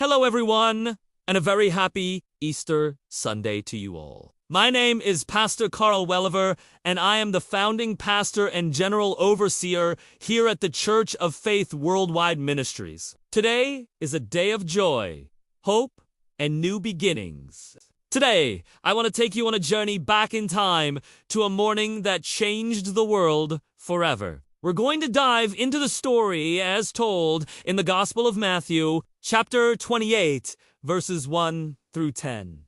Hello everyone, and a very happy Easter Sunday to you all. My name is Pastor Carl Welliver, and I am the founding pastor and general overseer here at the Church of Faith Worldwide Ministries. Today is a day of joy, hope, and new beginnings. Today, I want to take you on a journey back in time to a morning that changed the world forever. We're going to dive into the story as told in the Gospel of Matthew, chapter 28, verses 1 through 10.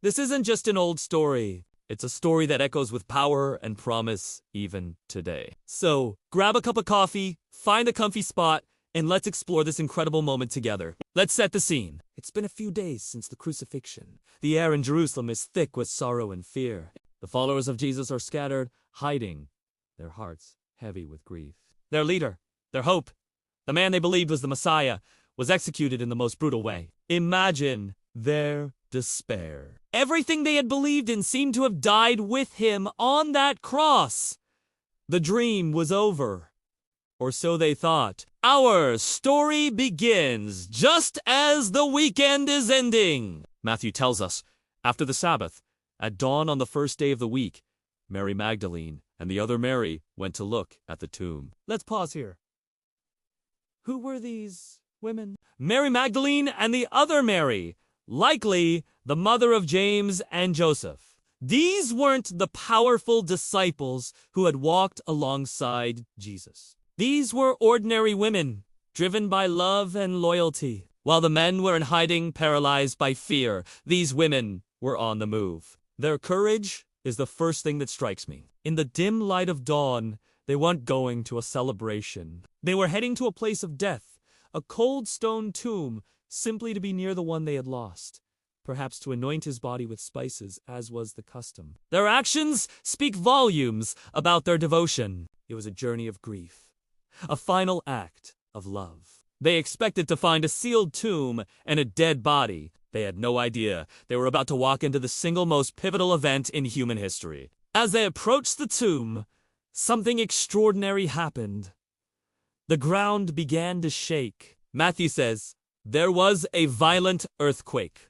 This isn't just an old story. It's a story that echoes with power and promise even today. So, grab a cup of coffee, find a comfy spot, and let's explore this incredible moment together. Let's set the scene. It's been a few days since the crucifixion. The air in Jerusalem is thick with sorrow and fear. The followers of Jesus are scattered, hiding, their hearts heavy with grief. Their leader, their hope, the man they believed was the Messiah, was executed in the most brutal way. Imagine their despair. Everything they had believed in seemed to have died with him on that cross. The dream was over. Or so they thought. Our story begins just as the weekend is ending. Matthew tells us, after the Sabbath, at dawn on the first day of the week, Mary Magdalene and the other Mary went to look at the tomb. Let's pause here. Who were these women? Mary Magdalene and the other Mary, likely the mother of James and Joseph. These weren't the powerful disciples who had walked alongside Jesus. These were ordinary women, driven by love and loyalty. While the men were in hiding, paralyzed by fear, these women were on the move. Their courage is the first thing that strikes me. In the dim light of dawn, they weren't going to a celebration. They were heading to a place of death, a cold stone tomb, simply to be near the one they had lost, perhaps to anoint his body with spices, as was the custom. Their actions speak volumes about their devotion. It was a journey of grief, a final act of love. They expected to find a sealed tomb and a dead body. They had no idea they were about to walk into the single most pivotal event in human history. As they approached the tomb, something extraordinary happened. The ground began to shake. Matthew says, there was a violent earthquake.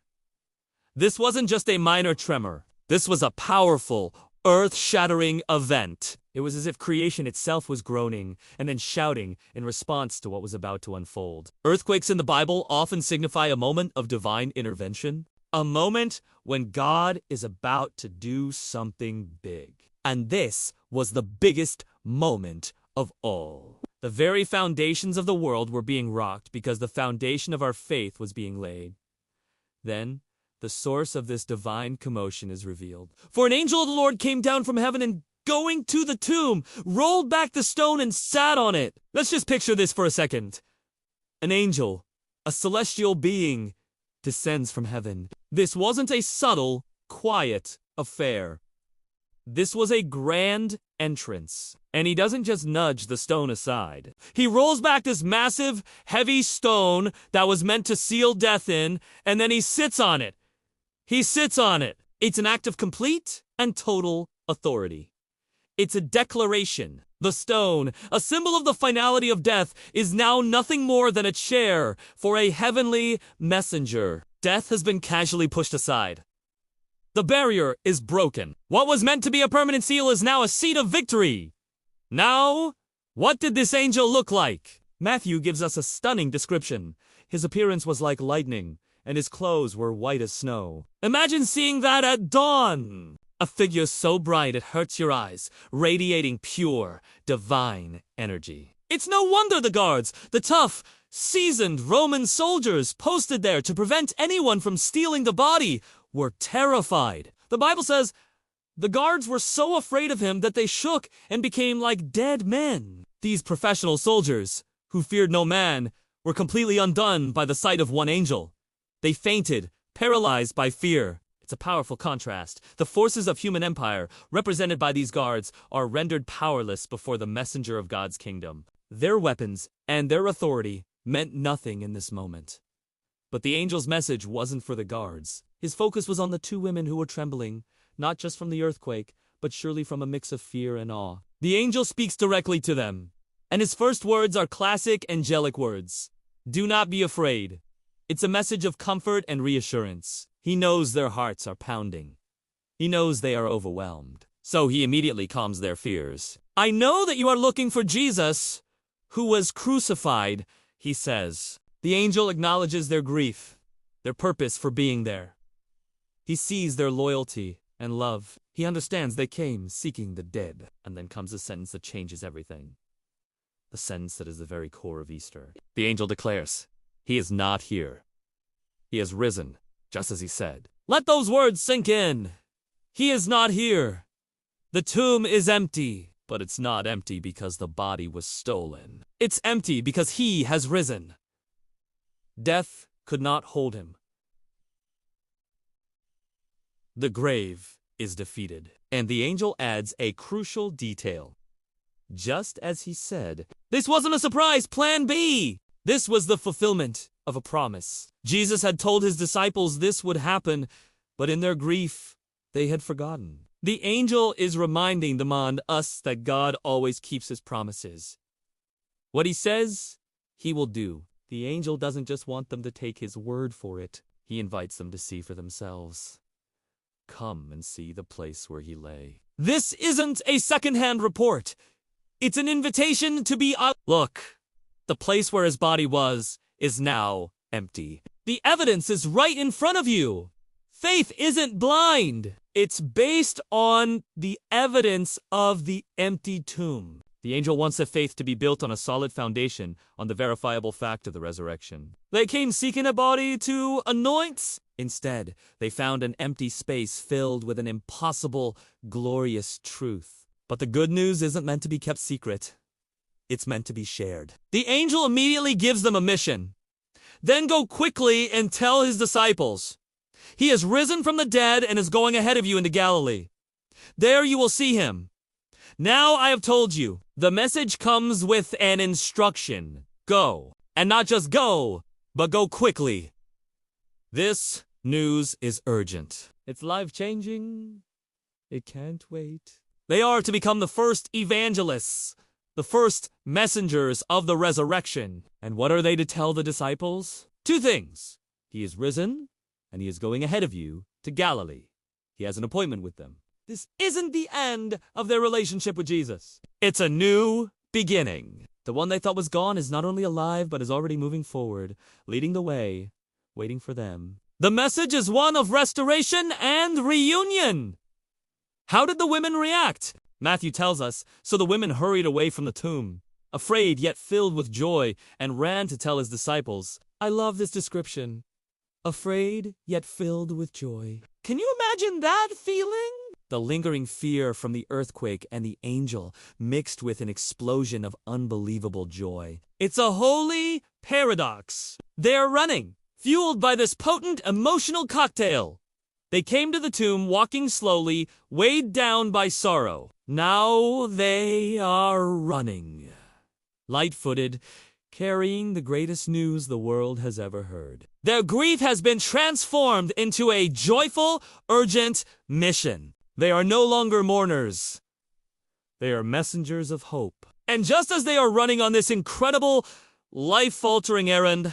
This wasn't just a minor tremor. This was a powerful, earth-shattering event. It was as if creation itself was groaning and then shouting in response to what was about to unfold. Earthquakes in the Bible often signify a moment of divine intervention, a moment when God is about to do something big. And this was the biggest moment of all. The very foundations of the world were being rocked because the foundation of our faith was being laid. Then, the source of this divine commotion is revealed. For an angel of the Lord came down from heaven and, going to the tomb, rolled back the stone and sat on it. Let's just picture this for a second. An angel, a celestial being, descends from heaven. This wasn't a subtle, quiet affair. This was a grand entrance. And he doesn't just nudge the stone aside. He rolls back this massive, heavy stone that was meant to seal death in, and then he sits on it. He sits on it. It's an act of complete and total authority. It's a declaration. The stone, a symbol of the finality of death, is now nothing more than a chair for a heavenly messenger. Death has been casually pushed aside. The barrier is broken. What was meant to be a permanent seal is now a seat of victory. Now, what did this angel look like? Matthew gives us a stunning description. His appearance was like lightning, and his clothes were white as snow. Imagine seeing that at dawn. A figure so bright it hurts your eyes, radiating pure, divine energy. It's no wonder the guards, the tough, seasoned Roman soldiers posted there to prevent anyone from stealing the body, were terrified. The Bible says the guards were so afraid of him that they shook and became like dead men. These professional soldiers, who feared no man, were completely undone by the sight of one angel. They fainted, paralyzed by fear. It's a powerful contrast. The forces of human empire, represented by these guards, are rendered powerless before the messenger of God's kingdom. Their weapons and their authority meant nothing in this moment. But the angel's message wasn't for the guards. His focus was on the two women who were trembling, not just from the earthquake, but surely from a mix of fear and awe. The angel speaks directly to them, and his first words are classic angelic words. Do not be afraid. It's a message of comfort and reassurance. He knows their hearts are pounding. He knows they are overwhelmed. So he immediately calms their fears. I know that you are looking for Jesus, who was crucified, he says. The angel acknowledges their grief, their purpose for being there. He sees their loyalty and love. He understands they came seeking the dead. And then comes a sentence that changes everything. The sentence that is the very core of Easter. The angel declares, he is not here. He has risen, just as he said. Let those words sink in. He is not here. The tomb is empty. But it's not empty because the body was stolen. It's empty because he has risen. Death could not hold him. The grave is defeated. And the angel adds a crucial detail. Just as he said, this wasn't a surprise, plan B. This was the fulfillment of a promise. Jesus had told his disciples this would happen, but in their grief, they had forgotten. The angel is reminding them and us that God always keeps his promises. What he says, he will do. The angel doesn't just want them to take his word for it. He invites them to see for themselves. Come and see the place where he lay. This isn't a second-hand report. It's an invitation to be Look, the place where his body was is now empty. The evidence is right in front of you. Faith isn't blind. It's based on the evidence of the empty tomb. The angel wants their faith to be built on a solid foundation, on the verifiable fact of the resurrection. They came seeking a body to anoint. Instead, they found an empty space filled with an impossible, glorious truth. But the good news isn't meant to be kept secret. It's meant to be shared. The angel immediately gives them a mission. Then go quickly and tell his disciples. He has risen from the dead and is going ahead of you into Galilee. There you will see him. Now I have told you. The message comes with an instruction. Go. And not just go, but go quickly. This news is urgent. It's life-changing. It can't wait. They are to become the first evangelists, the first messengers of the resurrection. And what are they to tell the disciples? Two things. He is risen, and he is going ahead of you to Galilee. He has an appointment with them. This isn't the end of their relationship with Jesus. It's a new beginning. The one they thought was gone is not only alive, but is already moving forward, leading the way, waiting for them. The message is one of restoration and reunion. How did the women react? Matthew tells us, so the women hurried away from the tomb, afraid yet filled with joy, and ran to tell his disciples. I love this description. Afraid yet filled with joy. Can you imagine that feeling? The lingering fear from the earthquake and the angel mixed with an explosion of unbelievable joy. It's a holy paradox. They're running, fueled by this potent emotional cocktail. They came to the tomb walking slowly, weighed down by sorrow. Now they are running, light-footed, carrying the greatest news the world has ever heard. Their grief has been transformed into a joyful, urgent mission. They are no longer mourners. They are messengers of hope. And just as they are running on this incredible, life-altering errand,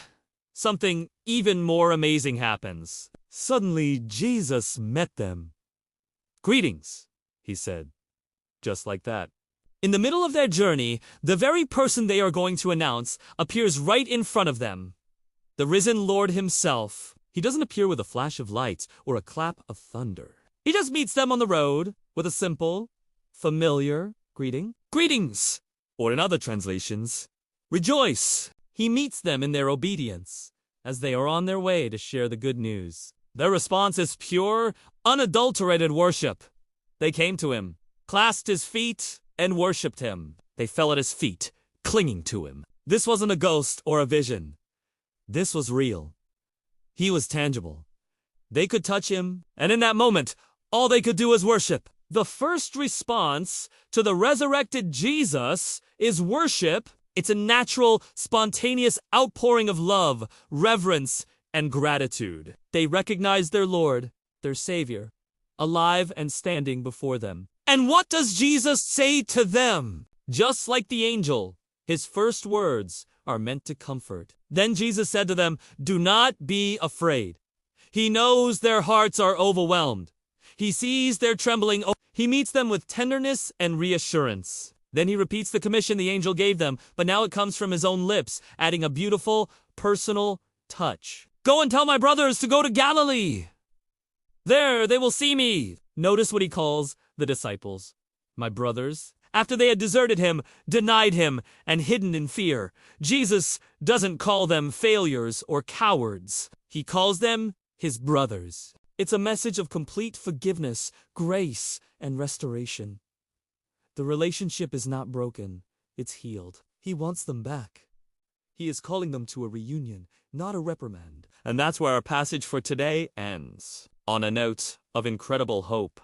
something even more amazing happens. Suddenly, Jesus met them. Greetings, he said, just like that. In the middle of their journey, the very person they are going to announce appears right in front of them. The risen Lord himself. He doesn't appear with a flash of light or a clap of thunder. He just meets them on the road with a simple, familiar greeting. Greetings! Or in other translations, rejoice! He meets them in their obedience as they are on their way to share the good news. Their response is pure, unadulterated worship. They came to him, clasped his feet, and worshipped him. They fell at his feet, clinging to him. This wasn't a ghost or a vision. This was real. He was tangible. They could touch him, and in that moment, all they could do was worship. The first response to the resurrected Jesus is worship. It's a natural, spontaneous outpouring of love, reverence, and gratitude. They recognize their Lord, their Savior, alive and standing before them. And what does Jesus say to them? Just like the angel, his first words are meant to comfort. Then Jesus said to them, "Do not be afraid." He knows their hearts are overwhelmed. He sees their trembling. He meets them with tenderness and reassurance. Then he repeats the commission the angel gave them, but now it comes from his own lips, adding a beautiful, personal touch. "Go and tell my brothers to go to Galilee. There they will see me." Notice what he calls the disciples, my brothers. After they had deserted him, denied him, and hidden in fear, Jesus doesn't call them failures or cowards. He calls them his brothers. It's a message of complete forgiveness, grace, and restoration. The relationship is not broken, it's healed. He wants them back. He is calling them to a reunion, not a reprimand. And that's where our passage for today ends. On a note of incredible hope,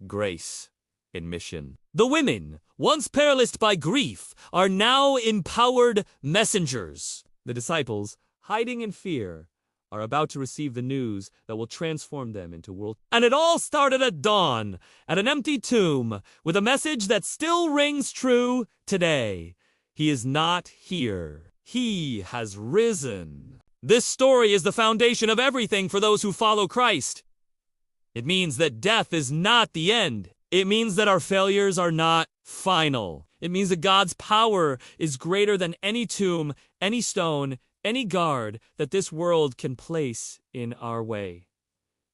grace, and mission. The women, once paralyzed by grief, are now empowered messengers. The disciples, hiding in fear, are about to receive the news that will transform them into world. And it all started at dawn, at an empty tomb, with a message that still rings true today. He is not here. He has risen. This story is the foundation of everything for those who follow Christ. It means that death is not the end. It means that our failures are not final. It means that God's power is greater than any tomb, any stone, any guard that this world can place in our way.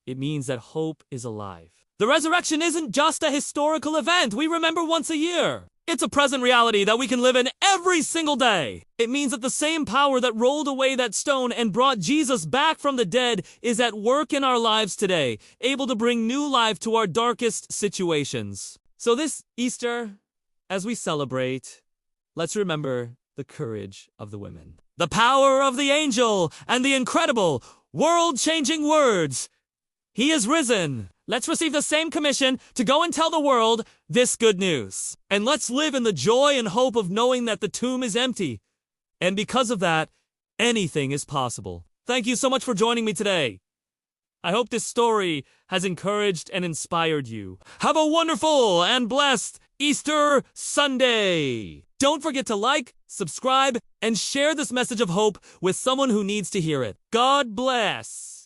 It means that hope is alive. The resurrection isn't just a historical event we remember once a year. It's a present reality that we can live in every single day. It means that the same power that rolled away that stone and brought Jesus back from the dead is at work in our lives today, able to bring new life to our darkest situations. So this Easter, as we celebrate, let's remember the courage of the women, the power of the angel, and the incredible, world-changing words. He is risen. Let's receive the same commission to go and tell the world this good news. And let's live in the joy and hope of knowing that the tomb is empty. And because of that, anything is possible. Thank you so much for joining me today. I hope this story has encouraged and inspired you. Have a wonderful and blessed Easter Sunday. Don't forget to like, subscribe, and share this message of hope with someone who needs to hear it. God bless.